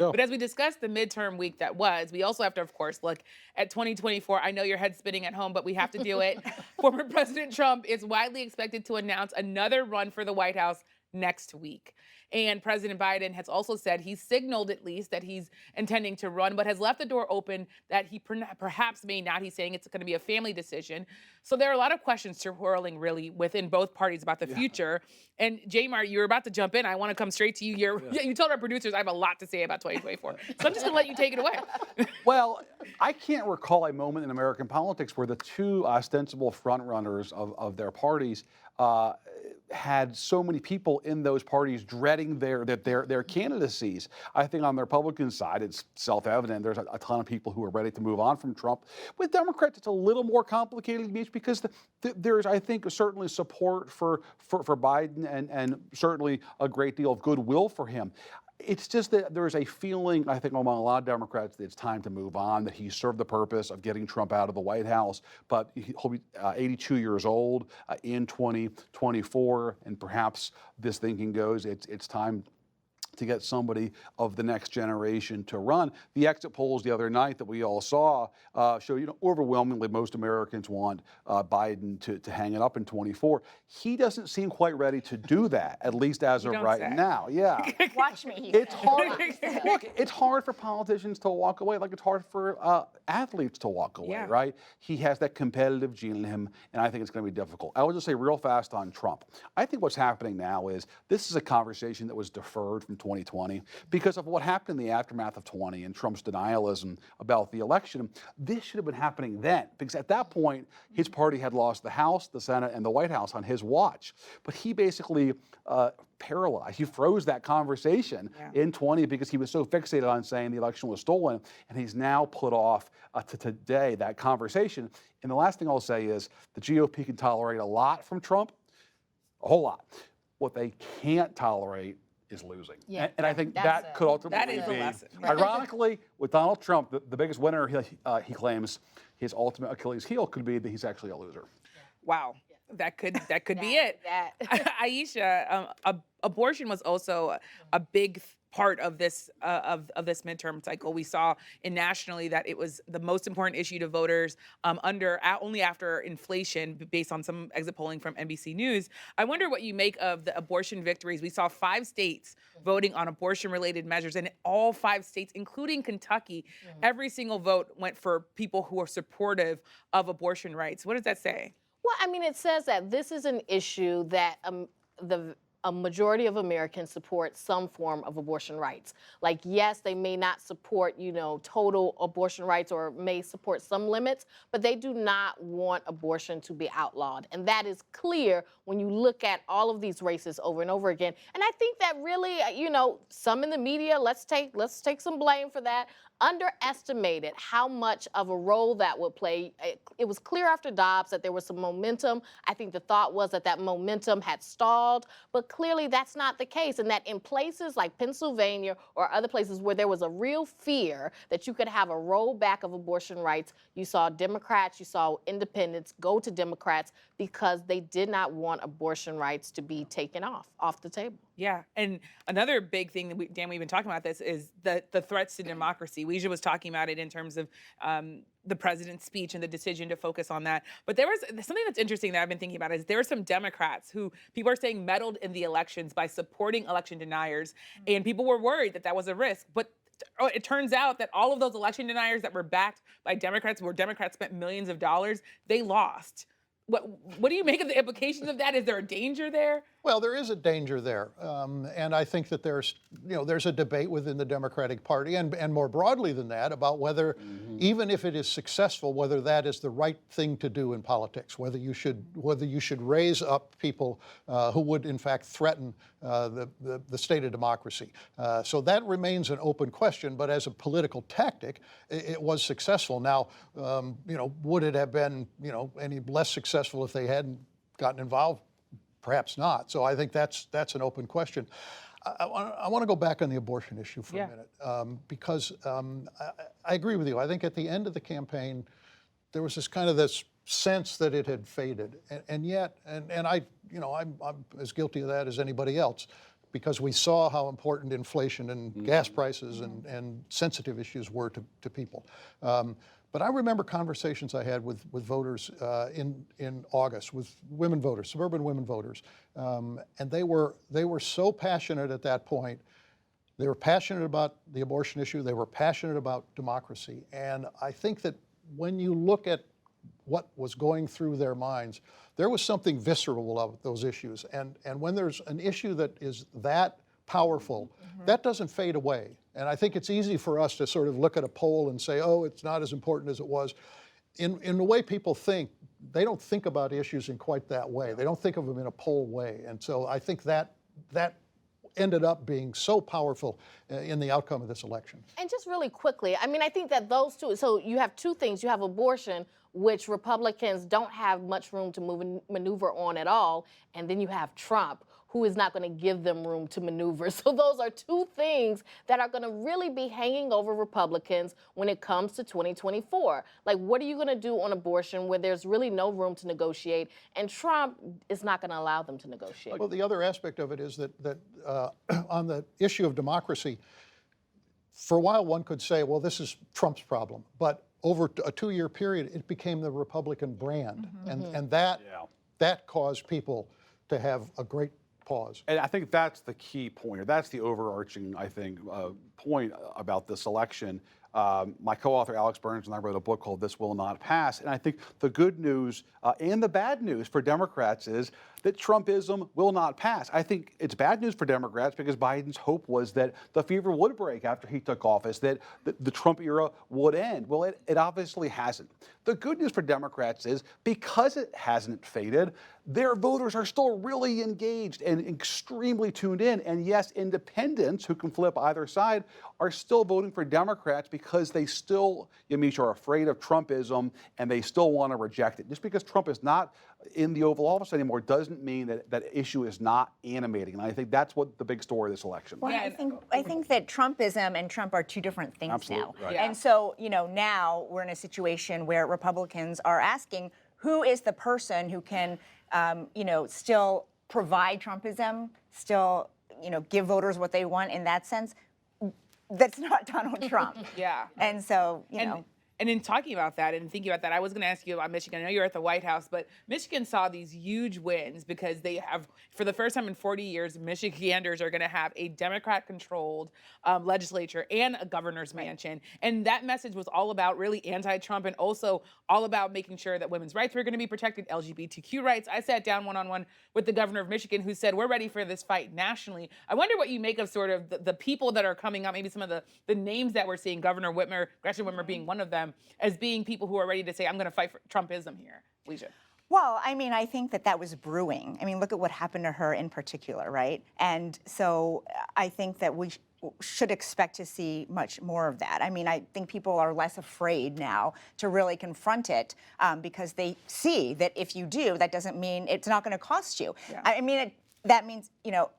Yeah. But as we discussed the midterm week that was, we also have to, of course, look at 2024. I know your head's spinning at home, but we have to do it. Former President Trump is widely expected to announce another run for the White House next week. And President Biden has also said he's signaled at least that he's intending to run, but has left the door open that he perhaps may not. He's saying it's going to be a family decision. So there are a lot of questions swirling really within both parties about the Yeah. future. And Jamar, you're about to jump in. I want to come straight to you. Yeah. You told our producers I have a lot to say about 2024. So I'm just going to let you take it away. Well, I can't recall a moment in American politics where the two ostensible frontrunners of their parties had so many people in those parties dreading their candidacies. I think on the Republican side, it's self-evident. There's a ton of people who are ready to move on from Trump. With Democrats, it's a little more complicated, Beach, because there's, I think, certainly support for Biden and certainly a great deal of goodwill for him. It's just that there's a feeling, I think, among a lot of Democrats that it's time to move on, that he served the purpose of getting Trump out of the White House, but he'll be 82 years old in 2024, and perhaps this thinking goes, it's time to get somebody of the next generation to run. The exit polls the other night that we all saw show, overwhelmingly most Americans want Biden to hang it up in 24. He doesn't seem quite ready to do that, at least as of right now. Yeah. Watch me. It's hard. Look, it's hard for politicians to walk away, like it's hard for athletes to walk away, Yeah. right? He has that competitive gene in him, and I think it's going to be difficult. I will just say real fast on Trump. I think what's happening now is this is a conversation that was deferred from 2020 because of what happened in the aftermath of 20 and Trump's denialism about the election. This should have been happening then, because at that point, his party had lost the House, the Senate, and the White House on his watch. But he basically paralyzed. He froze that conversation in 20 because he was so fixated on saying the election was stolen, and he's now put off to today that conversation. And the last thing I'll say is the GOP can tolerate a lot from Trump, a whole lot. What they can't tolerate is losing. Yeah, and I think that's that could ultimately that is a be, lesson. ironically, with Donald Trump, the biggest winner he claims his ultimate Achilles heel could be that he's actually a loser. Wow. That could be it. Aisha, abortion was also a big part of this this midterm cycle. We saw nationally that it was the most important issue to voters only after inflation, based on some exit polling from NBC News. I wonder what you make of the abortion victories. We saw 5 states voting on abortion-related measures, and all 5 states, including Kentucky, every single vote went for people who are supportive of abortion rights. What does that say? Well, I mean, it says that this is an issue that a majority of Americans support some form of abortion rights. Like, yes, they may not support, total abortion rights or may support some limits, but they do not want abortion to be outlawed. And that is clear when you look at all of these races over and over again. And I think that really, some in the media, let's take some blame for that, underestimated how much of a role that would play. It was clear after Dobbs that there was some momentum. I think the thought was that momentum had stalled, but clearly that's not the case. And that in places like Pennsylvania or other places where there was a real fear that you could have a rollback of abortion rights, you saw Democrats, you saw independents go to Democrats because they did not want abortion rights to be taken off the table. Yeah, and another big thing that Dan, we've been talking about this is the threats to democracy. Weija was talking about it in terms of the president's speech and the decision to focus on that. But there was something that's interesting that I've been thinking about is there are some Democrats who people are saying meddled in the elections by supporting election deniers, and people were worried that was a risk. But it turns out that all of those election deniers that were backed by Democrats, where Democrats spent millions of dollars, they lost. What do you make of the implications of that? Is there a danger there? Well, there is a danger there, and I think that there's a debate within the Democratic Party, and more broadly than that, about whether, even if it is successful, whether that is the right thing to do in politics, whether you should raise up people who would in fact threaten the state of democracy. So that remains an open question. But as a political tactic, it was successful. Now, would it have been any less successful if they hadn't gotten involved? Perhaps not. So I think that's an open question. I want to go back on the abortion issue for a minute, because I agree with you. I think at the end of the campaign, there was this sense that it had faded, and yet, I'm as guilty of that as anybody else. because we saw how important inflation and gas prices and sensitive issues were to people. But I remember conversations I had with voters in August, with women voters, suburban women voters, and they were so passionate at that point. They were passionate about the abortion issue. They were passionate about democracy. And I think that when you look at what was going through their minds, there was something visceral about those issues. And when there's an issue that is that powerful, that doesn't fade away. And I think it's easy for us to sort of look at a poll and say, oh, it's not as important as it was. In the way people think, they don't think about issues in quite that way. They don't think of them in a poll way. And so I think that ended up being so powerful in the outcome of this election. And just really quickly, I mean, I think that those two, so you have two things. You have abortion, which Republicans don't have much room to maneuver on at all, and then you have Trump, who is not going to give them room to maneuver. So those are two things that are going to really be hanging over Republicans when it comes to 2024. Like, what are you going to do on abortion where there's really no room to negotiate? And Trump is not going to allow them to negotiate. Well, the other aspect of it is that on the issue of democracy, for a while one could say, well, this is Trump's problem. But over a 2-year period, it became the Republican brand. And that caused people to have a great pause. And I think that's the key point, or that's the overarching, I think, point about this election. My co-author Alex Burns and I wrote a book called This Will Not Pass. And I think the good news and the bad news for Democrats is that Trumpism will not pass. I think it's bad news for Democrats because Biden's hope was that the fever would break after he took office, that the Trump era would end. Well, it obviously hasn't. The good news for Democrats is because it hasn't faded, their voters are still really engaged and extremely tuned in. And yes, independents who can flip either side are still voting for Democrats because they still, Yamiche, are afraid of Trumpism and they still want to reject it. Just because Trump is not in the Oval Office anymore doesn't mean that that issue is not animating. And I think that's what the big story of this election. Well, I think that Trumpism and Trump are two different things Absolutely, now. right. Yeah. And so, now we're in a situation where Republicans are asking who is the person who can, still provide Trumpism, still, give voters what they want in that sense. That's not Donald Trump. Yeah. And so, And in talking about that and thinking about that, I was going to ask you about Michigan. I know you're at the White House, but Michigan saw these huge wins because they have, for the first time in 40 years, Michiganders are going to have a Democrat-controlled legislature and a governor's mansion. And that message was all about really anti-Trump and also all about making sure that women's rights were going to be protected, LGBTQ rights. I sat down one-on-one with the governor of Michigan who said, we're ready for this fight nationally. I wonder what you make of sort of the people that are coming up, maybe some of the names that we're seeing, Governor Whitmer, Gretchen Whitmer being one of them, as being people who are ready to say, I'm going to fight for Trumpism here. Alicia. Well, I think that was brewing. Look at what happened to her in particular, right? And so I think that we should expect to see much more of that. I think people are less afraid now to really confront it because they see that if you do, that doesn't mean it's not going to cost you. Yeah. That means,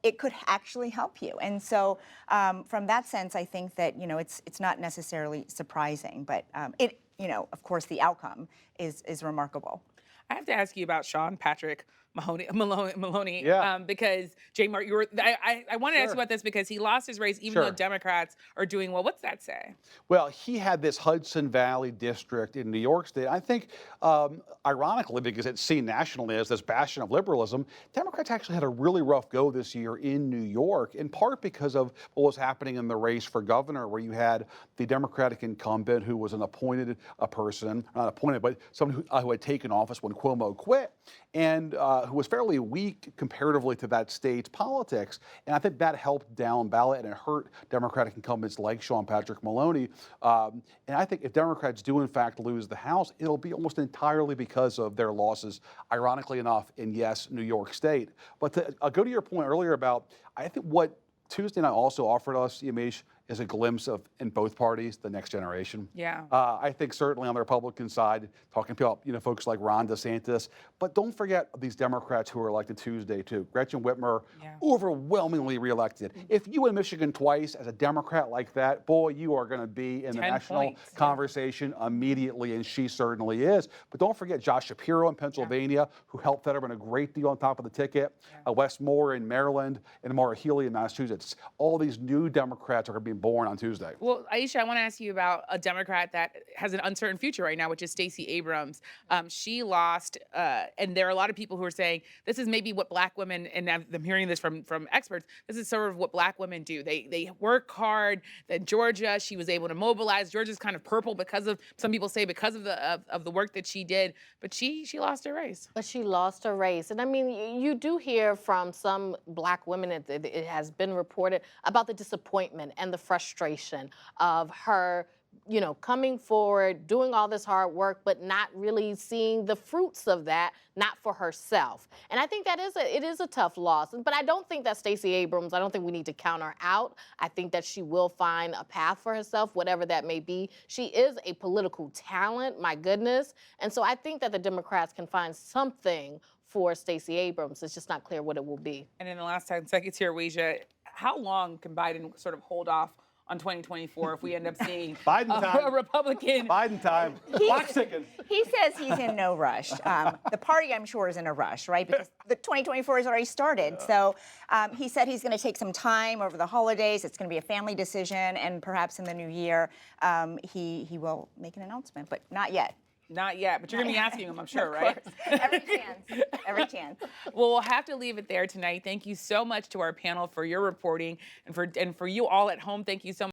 it could actually help you. And so from that sense, I think that, it's not necessarily surprising, but of course, the outcome is remarkable. I have to ask you about Sean Patrick Maloney, Yeah. Because Jay Mark, I wanted to ask you about this because he lost his race, even though Democrats are doing well. What's that say? Well, he had this Hudson Valley district in New York State. I think, ironically, because it's seen nationally as this bastion of liberalism, Democrats actually had a really rough go this year in New York, in part because of what was happening in the race for governor, where you had the Democratic incumbent who was an appointed person, not appointed, but someone who had taken office when Cuomo quit, and who was fairly weak comparatively to that state's politics. And I think that helped down ballot and it hurt Democratic incumbents like Sean Patrick Maloney. And I think if Democrats do in fact lose the House, it'll be almost entirely because of their losses, ironically enough, in, yes, New York State. But I'll go to your point earlier about, I think what Tuesday night also offered us, Yamiche, is a glimpse of, in both parties, the next generation. Yeah. I think certainly on the Republican side, talking about folks like Ron DeSantis, but don't forget these Democrats who were elected Tuesday too. Gretchen Whitmer, Yeah. overwhelmingly reelected. If you win Michigan twice as a Democrat like that, boy, you are going to be in the 10 national points, yeah. conversation immediately, and she certainly is. But don't forget Josh Shapiro in Pennsylvania, who helped Fetterman a great deal on top of the ticket. Wes Moore in Maryland, and Maura Healey in Massachusetts. All these new Democrats are going to be born on Tuesday. Well, Aisha, I want to ask you about a Democrat that has an uncertain future right now, which is Stacey Abrams. She lost, and there are a lot of people who are saying this is maybe what Black women, and I'm hearing this from experts, this is sort of what Black women do. They work hard. Then Georgia, she was able to mobilize. Georgia's kind of purple because of, some people say, because of the work that she did, but she lost her race. But she lost her race. And I mean, you do hear from some Black women, it has been reported, about the disappointment and the frustration of her, coming forward, doing all this hard work, but not really seeing the fruits of that, not for herself. And I think that it is a tough loss. But I don't think that Stacey Abrams, I don't think we need to count her out. I think that she will find a path for herself, whatever that may be. She is a political talent, my goodness. And so I think that the Democrats can find something for Stacey Abrams. It's just not clear what it will be. And in the last 10 seconds here, Weijia, how long can Biden sort of hold off on 2024 if we end up seeing Biden time. a Republican? Biden time. Clock's ticking. He says he's in no rush. The party, I'm sure, is in a rush, right? Because the 2024 has already started. Yeah. So he said he's going to take some time over the holidays. It's going to be a family decision, and perhaps in the new year he will make an announcement, but not yet. Not yet, but you're going to be asking him, I'm sure, right? Every chance. Every chance. Well, we'll have to leave it there tonight. Thank you so much to our panel for your reporting, and for you all at home, thank you so much.